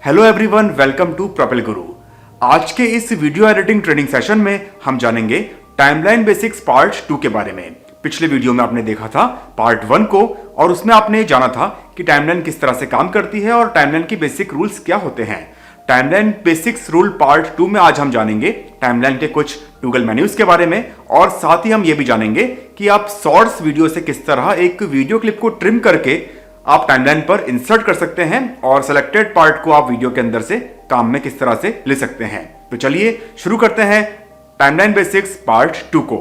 Hello everyone, welcome to propel guru. आज के इस वीडियो एडिटिंग ट्रेनिंग सेशन में हम जानेंगे टाइमलाइन बेसिक्स पार्ट 2 के बारे में। पिछले वीडियो में आपने देखा था पार्ट 1 को और उसमें आपने जाना था कि टाइमलाइन किस तरह से काम करती है और टाइमलाइन की बेसिक रूल्स क्या होते हैं। टाइमलाइन बेसिक्स रूल पार्ट 2 में आज हम जानेंगे टाइमलाइन के कुछ टॉगल मेन्यूज के बारे में और साथ ही हम ये भी जानेंगे कि आप शॉर्ट्स वीडियो से किस तरह एक वीडियो क्लिप को ट्रिम करके आप टाइमलाइन पर इंसर्ट कर सकते हैं और सिलेक्टेड पार्ट को आप वीडियो के अंदर से काम में किस तरह से ले सकते हैं। तो चलिए शुरू करते हैं टाइमलाइन बेसिक्स पार्ट 2 को।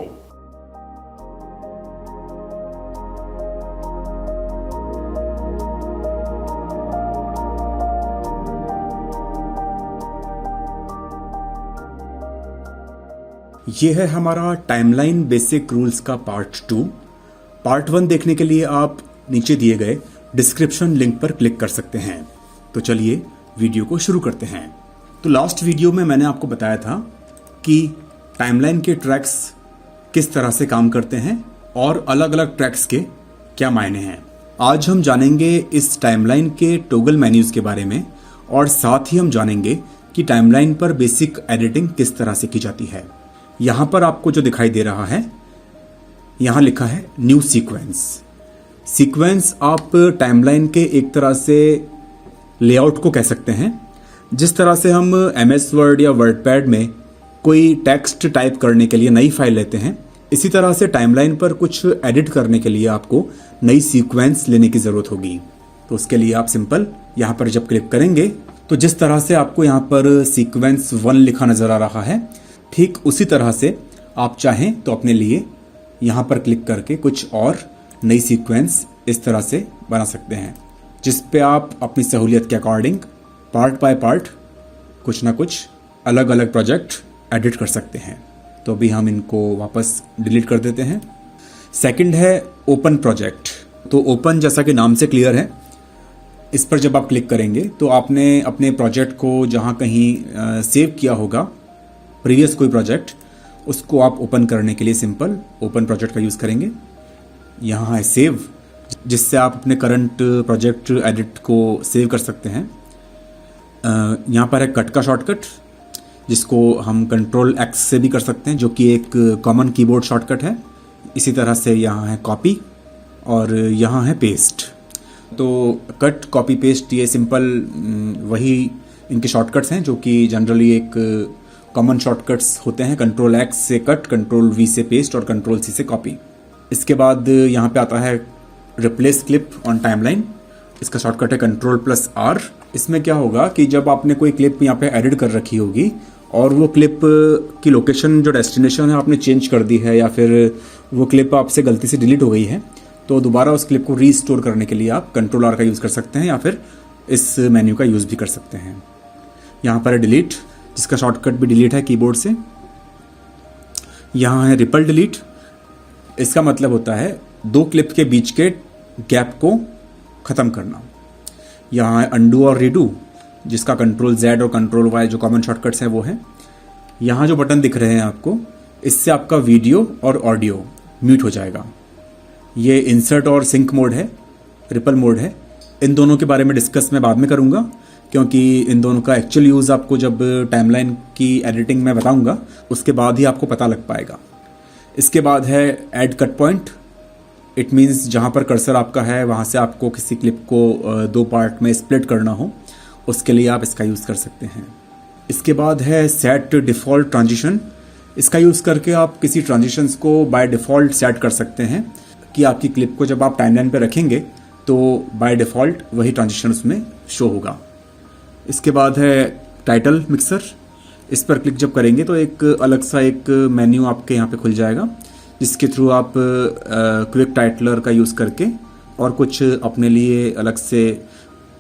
यह है हमारा टाइमलाइन बेसिक रूल्स का पार्ट 2। पार्ट 1 देखने के लिए आप नीचे दिए गए डिस्क्रिप्शन लिंक पर क्लिक कर सकते हैं। तो चलिए वीडियो को शुरू करते हैं। तो लास्ट वीडियो में मैंने आपको बताया था कि टाइमलाइन के ट्रैक्स किस तरह से काम करते हैं और अलग अलग ट्रैक्स के क्या मायने हैं। आज हम जानेंगे इस टाइमलाइन के टॉगल मेन्यूज के बारे में और साथ ही हम जानेंगे कि टाइमलाइन पर बेसिक एडिटिंग किस तरह से की जाती है। यहाँ पर आपको जो दिखाई दे रहा है, यहाँ लिखा है न्यू सीक्वेंस। सीक्वेंस आप टाइमलाइन के एक तरह से लेआउट को कह सकते हैं। जिस तरह से हम MS वर्ड या वर्डपैड में कोई टेक्स्ट टाइप करने के लिए नई फाइल लेते हैं, इसी तरह से टाइमलाइन पर कुछ एडिट करने के लिए आपको नई सीक्वेंस लेने की ज़रूरत होगी। तो उसके लिए आप सिंपल यहाँ पर जब क्लिक करेंगे तो जिस तरह से आपको यहाँ पर सीक्वेंस 1 लिखा नज़र आ रहा है, ठीक उसी तरह से आप चाहें तो अपने लिए यहाँ पर क्लिक करके कुछ और नई सीक्वेंस इस तरह से बना सकते हैं, जिस पे आप अपनी सहूलियत के अकॉर्डिंग पार्ट बाय पार्ट कुछ ना कुछ अलग अलग प्रोजेक्ट एडिट कर सकते हैं। तो अभी हम इनको वापस डिलीट कर देते हैं। सेकंड है ओपन प्रोजेक्ट। तो ओपन जैसा कि नाम से क्लियर है, इस पर जब आप क्लिक करेंगे तो आपने अपने प्रोजेक्ट को जहाँ कहीं सेव किया होगा, प्रीवियस कोई प्रोजेक्ट, उसको आप ओपन करने के लिए सिंपल ओपन प्रोजेक्ट का यूज़ करेंगे। यहाँ है सेव, जिससे आप अपने करंट प्रोजेक्ट एडिट को सेव कर सकते हैं। यहाँ पर है कट का शॉर्टकट, जिसको हम कंट्रोल X से भी कर सकते हैं, जो कि एक कॉमन कीबोर्ड शॉर्टकट है। इसी तरह से यहाँ है कॉपी और यहाँ है पेस्ट। तो कट, कॉपी, पेस्ट ये सिंपल वही इनके शॉर्टकट्स हैं जो कि जनरली एक कॉमन शॉर्टकट्स होते हैं। कंट्रोल X से कट, कंट्रोल V से पेस्ट और कंट्रोल C से कॉपी। इसके बाद यहाँ पे आता है रिप्लेस क्लिप ऑन टाइमलाइन। इसका शॉर्टकट है कंट्रोल+R। इसमें क्या होगा कि जब आपने कोई क्लिप यहाँ पे एडिट कर रखी होगी और वो क्लिप की लोकेशन, जो डेस्टिनेशन है, आपने चेंज कर दी है या फिर वो क्लिप आपसे गलती से डिलीट हो गई है, तो दोबारा उस क्लिप को रीस्टोर करने के लिए आप कंट्रोल R का यूज़ कर सकते हैं या फिर इस मेन्यू का यूज़ भी कर सकते हैं। यहाँ पर है डिलीट, जिसका शॉर्टकट भी डिलीट है कीबोर्ड से। यहाँ है रिपल डिलीट। इसका मतलब होता है 2 क्लिप के बीच के गैप को ख़त्म करना। यहाँ है अंडू और रीडू, जिसका कंट्रोल Z और कंट्रोल Y जो कॉमन शॉर्टकट्स हैं वो हैं। यहाँ जो बटन दिख रहे हैं आपको, इससे आपका वीडियो और ऑडियो म्यूट हो जाएगा। ये इंसर्ट और सिंक मोड है, रिपल मोड है। इन दोनों के बारे में डिस्कस मैं बाद में करूँगा, क्योंकि इन दोनों का एक्चुअल यूज़ आपको जब टाइमलाइन की एडिटिंग में बताऊँगा उसके बाद ही आपको पता लग पाएगा। इसके बाद है add cut point. It means जहाँ पर कर्सर आपका है वहाँ से आपको किसी क्लिप को 2 पार्ट में स्प्लिट करना हो, उसके लिए आप इसका यूज़ कर सकते हैं। इसके बाद है सेट डिफ़ॉल्ट ट्रांजिशन। इसका यूज़ करके आप किसी ट्रांजिशंस को बाय डिफ़ॉल्ट सेट कर सकते हैं कि आपकी क्लिप को जब आप टाइमलाइन पे रखेंगे तो बाय डिफ़ॉल्ट वही ट्रांजिशन उसमें शो होगा। इसके बाद है टाइटल मिक्सर। इस पर क्लिक जब करेंगे तो एक अलग सा एक मेन्यू आपके यहाँ पे खुल जाएगा, जिसके थ्रू आप क्विक टाइटलर का यूज़ करके और कुछ अपने लिए अलग से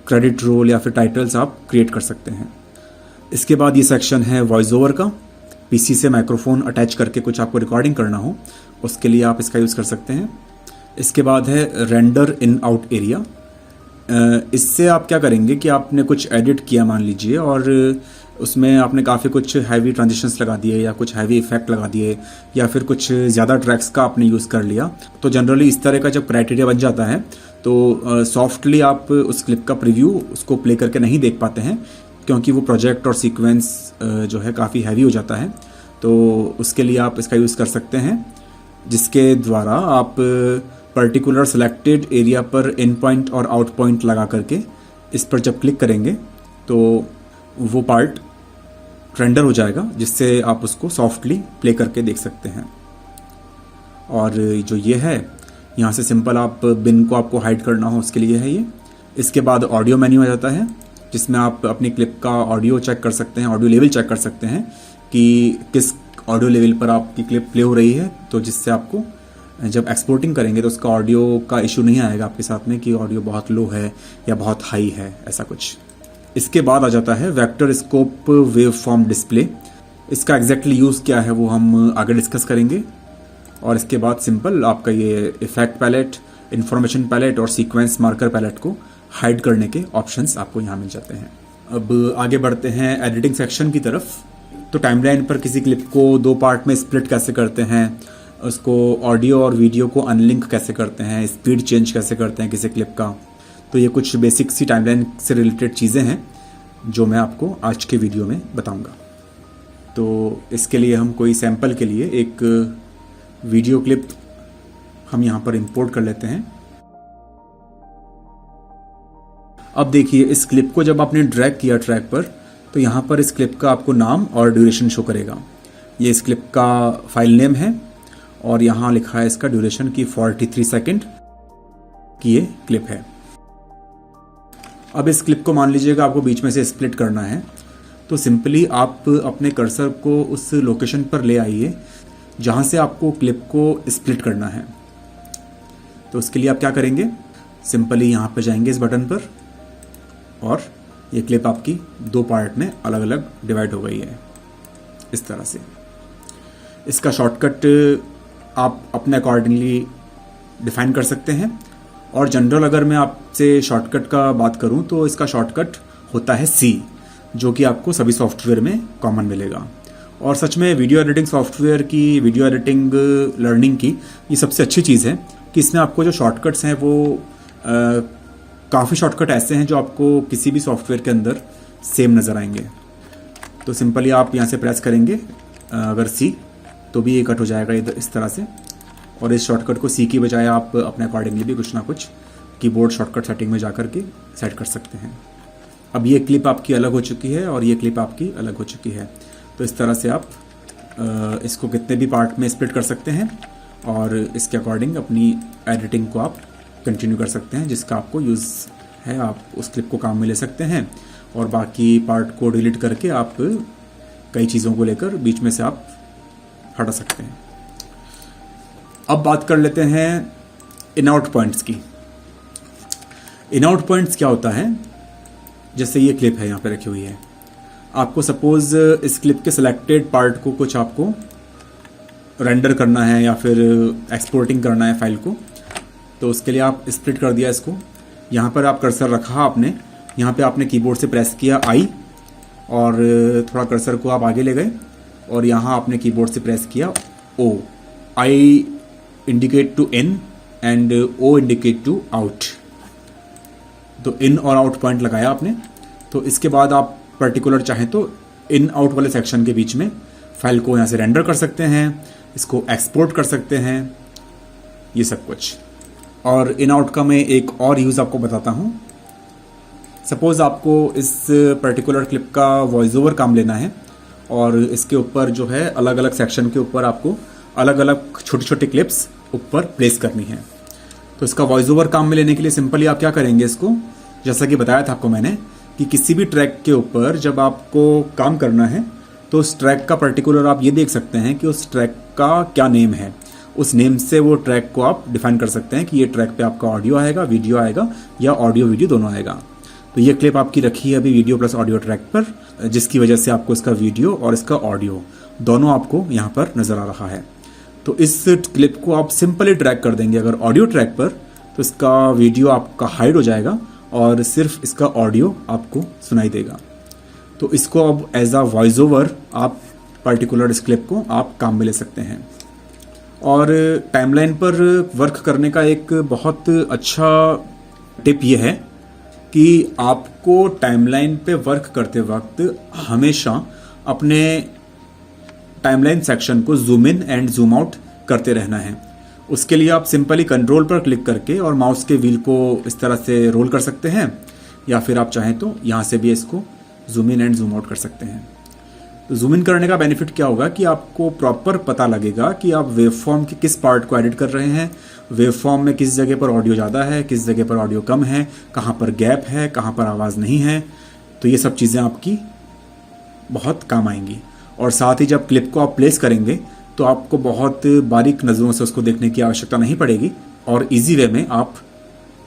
क्रेडिट रोल या फिर टाइटल्स आप क्रिएट कर सकते हैं। इसके बाद ये सेक्शन है वॉइस ओवर का। पीसी से माइक्रोफोन अटैच करके कुछ आपको रिकॉर्डिंग करना हो, उसके लिए आप इसका यूज़ कर सकते हैं। इसके बाद है रेंडर इन आउट एरिया। इससे आप क्या करेंगे कि आपने कुछ एडिट किया मान लीजिए और उसमें आपने काफ़ी कुछ हैवी ट्रांजिशंस लगा दिए या कुछ हैवी इफेक्ट लगा दिए या फिर कुछ ज़्यादा ट्रैक्स का आपने यूज़ कर लिया, तो जनरली इस तरह का जब क्राइटेरिया बन जाता है तो सॉफ्टली आप उस क्लिप का प्रीव्यू उसको प्ले करके नहीं देख पाते हैं, क्योंकि वो प्रोजेक्ट और सीक्वेंस जो है काफ़ी हैवी हो जाता है, तो उसके लिए आप इसका यूज़ कर सकते हैं, जिसके द्वारा आप पर्टिकुलर सेलेक्टेड एरिया पर इन पॉइंट और आउट पॉइंट लगा करके इस पर जब क्लिक करेंगे तो वो पार्ट रेंडर हो जाएगा, जिससे आप उसको सॉफ्टली प्ले करके देख सकते हैं। और जो ये है, यहाँ से सिंपल आप बिन को आपको हाइड करना हो उसके लिए है ये। इसके बाद ऑडियो मेन्यू आ जाता है, जिसमें आप अपनी क्लिप का ऑडियो चेक कर सकते हैं, ऑडियो लेवल चेक कर सकते हैं कि किस ऑडियो लेवल पर आपकी क्लिप प्ले हो रही है, तो जिससे आपको जब एक्सपोर्टिंग करेंगे तो उसका ऑडियो का इशू नहीं आएगा आपके साथ में कि ऑडियो बहुत लो है या बहुत हाई है, ऐसा कुछ। इसके बाद आ जाता है vector scope wave form display. इसका एग्जैक्टली यूज़ क्या है वो हम आगे डिस्कस करेंगे। और इसके बाद सिंपल आपका ये इफेक्ट पैलेट, इंफॉर्मेशन पैलेट और सीक्वेंस मार्कर पैलेट को हाइड करने के ऑप्शंस आपको यहाँ मिल जाते हैं। अब आगे बढ़ते हैं एडिटिंग सेक्शन की तरफ। तो टाइमलाइन पर किसी क्लिप को 2 पार्ट में स्प्लिट कैसे करते हैं, उसको ऑडियो और वीडियो को अनलिंक कैसे करते हैं, स्पीड चेंज कैसे करते हैं किसी क्लिप का, तो ये कुछ बेसिक सी टाइमलाइन से रिलेटेड चीज़ें हैं जो मैं आपको आज के वीडियो में बताऊंगा। तो इसके लिए हम कोई सैंपल के लिए एक वीडियो क्लिप हम यहाँ पर इंपोर्ट कर लेते हैं। अब देखिए, इस क्लिप को जब आपने ड्रैग किया ट्रैक पर, तो यहाँ पर इस क्लिप का आपको नाम और ड्यूरेशन शो करेगा। ये इस क्लिप का फाइल नेम है और यहाँ लिखा है इसका ड्यूरेशन की 43 सेकेंड की ये क्लिप है। अब इस क्लिप को मान लीजिएगा आपको बीच में से स्प्लिट करना है, तो सिंपली आप अपने कर्सर को उस लोकेशन पर ले आइए जहाँ से आपको क्लिप को स्प्लिट करना है। तो उसके लिए आप क्या करेंगे, सिंपली यहाँ पे जाएंगे इस बटन पर और ये क्लिप आपकी 2 पार्ट में अलग अलग डिवाइड हो गई है इस तरह से। इसका शॉर्टकट आप अपने अकॉर्डिंगली डिफाइन कर सकते हैं। और जनरल अगर मैं आपसे शॉर्टकट का बात करूं तो इसका शॉर्टकट होता है C, जो कि आपको सभी सॉफ्टवेयर में कॉमन मिलेगा। और सच में वीडियो एडिटिंग सॉफ्टवेयर की, वीडियो एडिटिंग लर्निंग की ये सबसे अच्छी चीज़ है कि इसमें आपको जो शॉर्टकट्स हैं वो काफ़ी शॉर्टकट ऐसे हैं जो आपको किसी भी सॉफ्टवेयर के अंदर सेम नज़र आएंगे। तो सिंपली आप यहाँ से प्रेस करेंगे अगर C, तो भी ये कट हो जाएगा इधर इस तरह से। और इस शॉर्टकट को C की बजाय आप अपने अकॉर्डिंगली भी कुछ ना कुछ कीबोर्ड शॉर्टकट सेटिंग में जा कर के सेट कर सकते हैं। अब ये क्लिप आपकी अलग हो चुकी है और ये क्लिप आपकी अलग हो चुकी है। तो इस तरह से आप इसको कितने भी पार्ट में स्प्लिट कर सकते हैं और इसके अकॉर्डिंग अपनी एडिटिंग को आप कंटिन्यू कर सकते हैं। जिसका आपको यूज़ है आप उस क्लिप को काम में ले सकते हैं और बाकी पार्ट को डिलीट करके आप कई चीज़ों को लेकर बीच में से आप हटा सकते हैं। अब बात कर लेते हैं इन आउट पॉइंट्स की। इन आउट पॉइंट्स क्या होता है, जैसे ये क्लिप है यहाँ पे रखी हुई है, आपको सपोज इस क्लिप के सिलेक्टेड पार्ट को कुछ आपको रेंडर करना है या फिर एक्सपोर्टिंग करना है फाइल को, तो उसके लिए आप स्प्लिट कर दिया इसको। यहाँ पर आप कर्सर रखा आपने, यहाँ पे आपने कीबोर्ड से प्रेस किया I और थोड़ा कर्सर को आप आगे ले गए और यहाँ आपने कीबोर्ड से प्रेस किया O। I indicate to in and O indicate to out. तो इन और आउट पॉइंट लगाया आपने। तो इसके बाद आप पर्टिकुलर चाहें तो इन आउट वाले सेक्शन के बीच में फाइल को यहाँ से रेंडर कर सकते हैं, इसको एक्सपोर्ट कर सकते हैं, ये सब कुछ। और इन आउट का मैं एक और यूज़ आपको बताता हूँ। सपोज़ आपको इस पर्टिकुलर क्लिप का वॉइस ओवर काम लेना है और इसके ऊपर जो है अलग अलग सेक्शन के ऊपर आपको अलग अलग छोटी छोटी क्लिप्स ऊपर प्लेस करनी है। तो इसका वॉइस ओवर काम में लेने के लिए सिंपली आप क्या करेंगे, इसको जैसा कि बताया था आपको मैंने कि किसी भी ट्रैक के ऊपर जब आपको काम करना है तो उस ट्रैक का पर्टिकुलर आप ये देख सकते हैं कि उस ट्रैक का क्या नेम है। उस नेम से वो ट्रैक को आप डिफाइन कर सकते हैं कि ये ट्रैक पे आपका ऑडियो आएगा, वीडियो आएगा या ऑडियो वीडियो दोनों आएगा। तो ये क्लिप आपकी रखी है अभी वीडियो प्लस ऑडियो ट्रैक पर, जिसकी वजह से आपको इसका वीडियो और इसका ऑडियो दोनों आपको यहाँ पर नज़र आ रहा है। तो इस क्लिप को आप सिंपली ड्रैग कर देंगे अगर ऑडियो ट्रैक पर, तो इसका वीडियो आपका हाइड हो जाएगा और सिर्फ इसका ऑडियो आपको सुनाई देगा। तो इसको अब एज अ वॉइस ओवर आप पर्टिकुलर इस क्लिप को आप काम में ले सकते हैं। और टाइमलाइन पर वर्क करने का एक बहुत अच्छा टिप ये है कि आपको टाइमलाइन पे वर्क करते वक्त हमेशा अपने टाइमलाइन सेक्शन को zoom in and zoom out करते रहना है। उसके लिए आप सिंपली कंट्रोल पर क्लिक करके और माउस के व्हील को इस तरह से रोल कर सकते हैं, या फिर आप चाहें तो यहाँ से भी इसको zoom in and zoom out कर सकते हैं। तो जूम इन करने का बेनिफिट क्या होगा कि आपको प्रॉपर पता लगेगा कि आप वेव फॉर्म के किस पार्ट को एडिट कर रहे हैं, वेव फॉर्म में किस जगह पर ऑडियो ज़्यादा है, किस जगह पर ऑडियो कम है, कहाँ पर गैप है, कहाँ पर आवाज़ नहीं है। तो ये सब चीज़ें आपकी बहुत काम आएंगी। और साथ ही जब क्लिप को आप प्लेस करेंगे तो आपको बहुत बारीक नज़रों से उसको देखने की आवश्यकता नहीं पड़ेगी और इजी वे में आप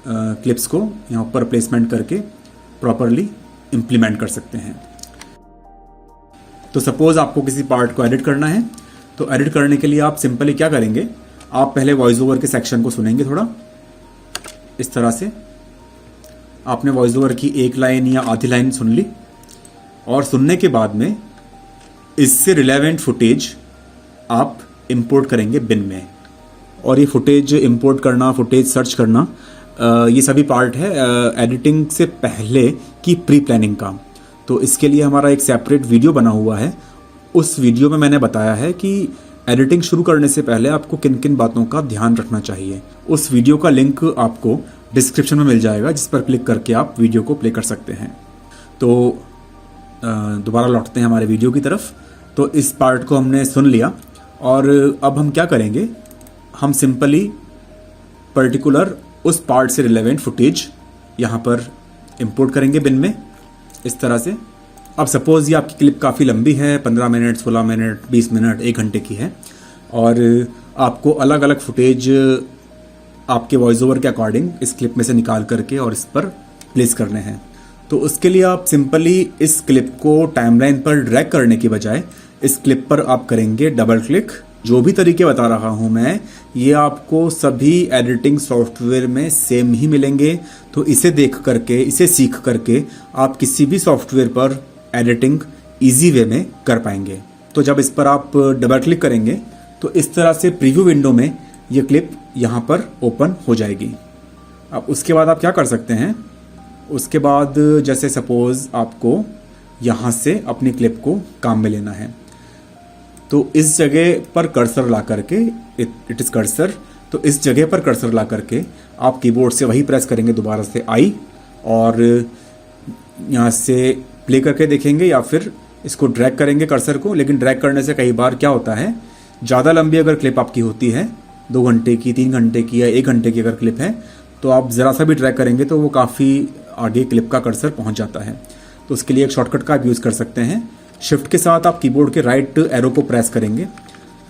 क्लिप्स को यहाँ पर प्लेसमेंट करके प्रॉपरली इम्प्लीमेंट कर सकते हैं। तो सपोज़ आपको किसी पार्ट को एडिट करना है, तो एडिट करने के लिए आप सिंपली क्या करेंगे, आप पहले वॉइस ओवर के सेक्शन को सुनेंगे थोड़ा इस तरह से। आपने वॉइस ओवर की एक लाइन या आधी लाइन सुन ली और सुनने के बाद में इससे रिलेवेंट फुटेज आप इंपोर्ट करेंगे बिन में। और ये फुटेज इंपोर्ट करना, फुटेज सर्च करना, ये सभी पार्ट है एडिटिंग से पहले की प्री प्लानिंग का। तो इसके लिए हमारा एक सेपरेट वीडियो बना हुआ है। उस वीडियो में मैंने बताया है कि एडिटिंग शुरू करने से पहले आपको किन किन बातों का ध्यान रखना चाहिए। उस वीडियो का लिंक आपको डिस्क्रिप्शन में मिल जाएगा, जिस पर क्लिक करके आप वीडियो को प्ले कर सकते हैं। तो दोबारा लौटते हैं हमारे वीडियो की तरफ। तो इस पार्ट को हमने सुन लिया और अब हम क्या करेंगे, हम सिंपली पर्टिकुलर उस पार्ट से रिलेवेंट फुटेज यहाँ पर इंपोर्ट करेंगे बिन में इस तरह से। अब सपोज़ ये आपकी क्लिप काफ़ी लंबी है, 15 मिनट, 16 मिनट, 20 मिनट, 1 घंटे की है और आपको अलग अलग फुटेज आपके वॉइस ओवर के अकॉर्डिंग इस क्लिप में से निकाल करके और इस पर प्लेस करने हैं। तो उसके लिए आप सिंपली इस क्लिप को टाइमलाइन पर ड्रैग करने की बजाय इस क्लिप पर आप करेंगे डबल क्लिक। जो भी तरीके बता रहा हूं मैं, ये आपको सभी एडिटिंग सॉफ्टवेयर में सेम ही मिलेंगे। तो इसे देख करके, इसे सीख करके आप किसी भी सॉफ्टवेयर पर एडिटिंग इजी वे में कर पाएंगे। तो जब इस पर आप डबल क्लिक करेंगे तो इस तरह से प्रीव्यू विंडो में ये क्लिप यहाँ पर ओपन हो जाएगी। अब उसके बाद आप क्या कर सकते हैं, उसके बाद जैसे सपोज़ आपको यहाँ से अपनी क्लिप को काम में लेना है, तो इस जगह पर कर्सर ला करके, इट इज़ कर्सर, तो इस जगह पर कर्सर ला करके आप कीबोर्ड से वही प्रेस करेंगे दोबारा से आई, और यहाँ से प्ले करके देखेंगे या फिर इसको ड्रैग करेंगे कर्सर को। लेकिन ड्रैग करने से कई बार क्या होता है, ज़्यादा लंबी अगर क्लिप आपकी होती है, 2 घंटे की, 3 घंटे की या 1 घंटे की अगर क्लिप है, तो आप ज़रा सा भी ड्रैग करेंगे तो वो काफ़ी आगे क्लिप का कर्सर पहुँच जाता है। तो उसके लिए एक शॉर्टकट का आप यूज़ कर सकते हैं। शिफ्ट के साथ आप कीबोर्ड के राइट एरो को प्रेस करेंगे,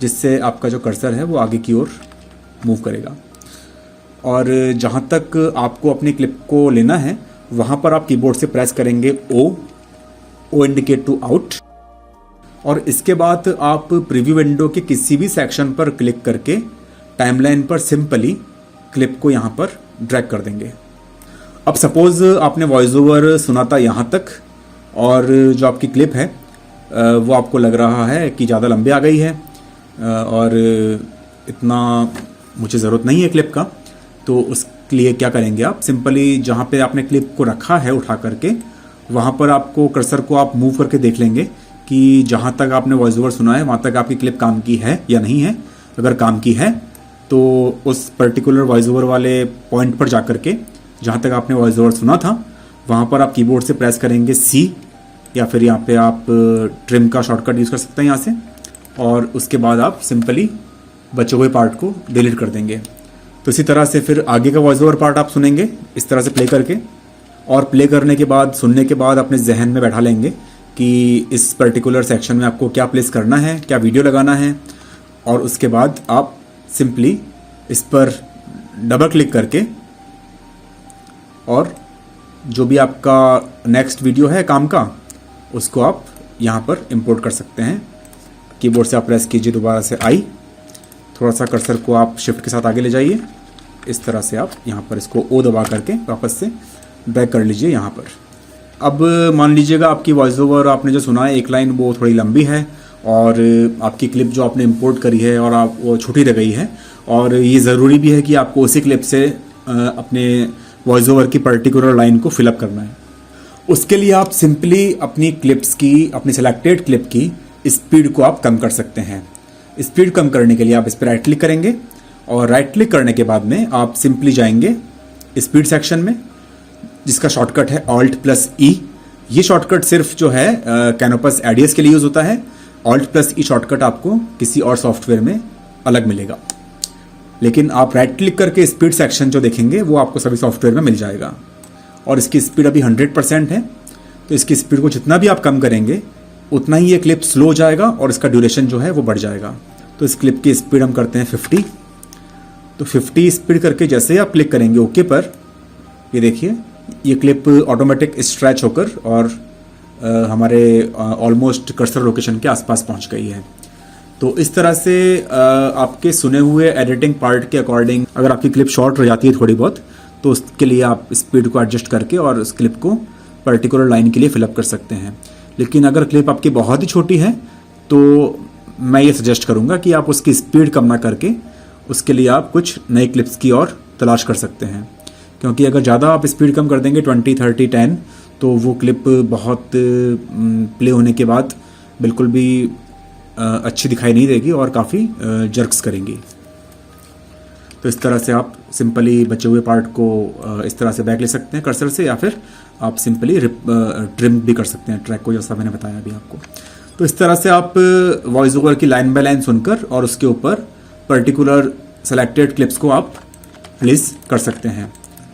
जिससे आपका जो कर्सर है वो आगे की ओर मूव करेगा। और जहाँ तक आपको अपनी क्लिप को लेना है वहाँ पर आप कीबोर्ड से प्रेस करेंगे ओ इंडिकेट टू आउट, और इसके बाद आप प्रीव्यू विंडो के किसी भी सेक्शन पर क्लिक करके टाइमलाइन पर सिंपली क्लिप को यहाँ पर ड्रैग कर देंगे। अब सपोज़ आपने वॉइस ओवर सुना था यहाँ तक और जो आपकी क्लिप है वो आपको लग रहा है कि ज़्यादा लंबी आ गई है और इतना मुझे ज़रूरत नहीं है क्लिप का। तो उसके लिए क्या करेंगे, आप सिंपली जहाँ पे आपने क्लिप को रखा है उठा करके, वहाँ पर आपको कर्सर को आप मूव करके देख लेंगे कि जहाँ तक आपने वॉइस ओवर सुना है वहाँ तक आपकी क्लिप काम की है या नहीं है। अगर काम की है तो उस पर्टिकुलर वॉइस ओवर वाले पॉइंट पर जा करके जहाँ तक आपने वॉइस ओवर सुना था वहाँ पर आप कीबोर्ड से प्रेस करेंगे C, या फिर यहाँ पे आप ट्रिम का शॉर्टकट यूज़ कर सकते हैं यहाँ से, और उसके बाद आप सिंपली बचे हुए पार्ट को डिलीट कर देंगे। तो इसी तरह से फिर आगे का वॉइस ओवर पार्ट आप सुनेंगे इस तरह से प्ले करके, और प्ले करने के बाद, सुनने के बाद अपने जहन में बैठा लेंगे कि इस पर्टिकुलर सेक्शन में आपको क्या प्लेस करना है, क्या वीडियो लगाना है, और उसके बाद आप सिंपली इस पर डबल क्लिक करके और जो भी आपका नेक्स्ट वीडियो है काम का उसको आप यहाँ पर इंपोर्ट कर सकते हैं। कीबोर्ड से आप प्रेस कीजिए दोबारा से आई, थोड़ा सा कर्सर को आप शिफ्ट के साथ आगे ले जाइए, इस तरह से आप यहाँ पर इसको ओ दबा करके वापस से ड्रैग कर लीजिए यहाँ पर। अब मान लीजिएगा आपकी वॉइस ओवर आपने जो सुना है एक लाइन वो थोड़ी लंबी है और आपकी क्लिप जो आपने इंपोर्ट करी है और आप वो छोटी रह गई है, और ये ज़रूरी भी है कि आपको उसी क्लिप से अपने वॉइस ओवर की पर्टिकुलर लाइन को फिलअप करना है। उसके लिए आप सिंपली अपनी क्लिप्स की, अपनी सिलेक्टेड क्लिप की स्पीड को आप कम कर सकते हैं। स्पीड कम करने के लिए आप इस पर राइट क्लिक करेंगे और राइट क्लिक करने के बाद में आप सिंपली जाएंगे स्पीड सेक्शन में, जिसका शॉर्टकट है Alt+E। ये शॉर्टकट सिर्फ जो है कैनोपस एडीएस के लिए यूज होता है। Alt+E शॉर्टकट आपको किसी और सॉफ्टवेयर में अलग मिलेगा, लेकिन आप राइट क्लिक करके स्पीड सेक्शन जो देखेंगे वो आपको सभी सॉफ्टवेयर में मिल जाएगा। और इसकी स्पीड अभी 100% है, तो इसकी स्पीड को जितना भी आप कम करेंगे उतना ही ये क्लिप स्लो हो जाएगा और इसका ड्यूरेशन जो है वो बढ़ जाएगा। तो इस क्लिप की स्पीड हम करते हैं 50। तो 50 स्पीड करके जैसे ही आप क्लिक करेंगे ओके पर, ये देखिए ये क्लिप ऑटोमेटिक स्ट्रेच होकर और हमारे ऑलमोस्ट कर्सर लोकेशन के आसपास पहुंच गई है। तो इस तरह से आपके सुने हुए एडिटिंग पार्ट के अकॉर्डिंग अगर आपकी क्लिप शॉर्ट हो जाती है थोड़ी बहुत, तो उसके लिए आप स्पीड को एडजस्ट करके और उस क्लिप को पर्टिकुलर लाइन के लिए फिलअप कर सकते हैं। लेकिन अगर क्लिप आपकी बहुत ही छोटी है तो मैं ये सजेस्ट करूँगा कि आप उसकी स्पीड कम ना करके उसके लिए आप कुछ नए क्लिप्स की और तलाश कर सकते हैं, क्योंकि अगर ज़्यादा आप स्पीड कम कर देंगे 20, 30, 10 तो वो क्लिप बहुत प्ले होने के बाद बिल्कुल भी अच्छी दिखाई नहीं देगी और काफ़ी जर्क्स करेंगी। तो इस तरह से आप सिंपली बचे हुए पार्ट को इस तरह से बैक ले सकते हैं कर्सर से, या फिर आप सिंपली ट्रिम भी कर सकते हैं ट्रैक को, जैसा मैंने बताया अभी आपको। तो इस तरह से आप वॉइस ओवर की लाइन बाय लाइन सुनकर और उसके ऊपर पर्टिकुलर सेलेक्टेड क्लिप्स को आप प्लेस कर सकते हैं।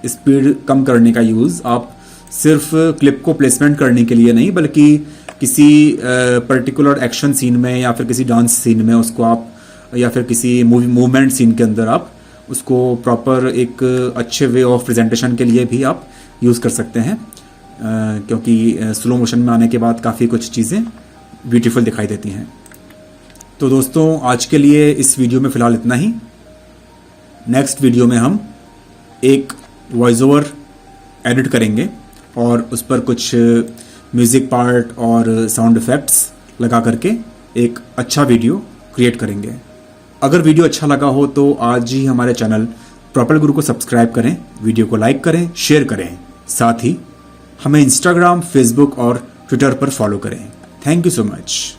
स्पीड कम करने का यूज़ आप सिर्फ क्लिप को प्लेसमेंट करने के लिए नहीं, बल्कि किसी पर्टिकुलर एक्शन सीन में या फिर किसी डांस सीन में उसको आप, या फिर किसी मूवमेंट सीन के अंदर आप उसको प्रॉपर एक अच्छे वे ऑफ प्रेजेंटेशन के लिए भी आप यूज़ कर सकते हैं, क्योंकि स्लो मोशन में आने के बाद काफ़ी कुछ चीज़ें ब्यूटीफुल दिखाई देती हैं। तो दोस्तों आज के लिए इस वीडियो में फ़िलहाल इतना ही। नेक्स्ट वीडियो में हम एक वॉइस ओवर एडिट करेंगे और उस पर कुछ म्यूज़िक पार्ट और साउंड इफ़ेक्ट्स लगा करके एक अच्छा वीडियो क्रिएट करेंगे। अगर वीडियो अच्छा लगा हो तो आज ही हमारे चैनल प्रॉपर गुरु को सब्सक्राइब करें, वीडियो को लाइक करें, शेयर करें, साथ ही हमें इंस्टाग्राम, फेसबुक और ट्विटर पर फॉलो करें। Thank you so much.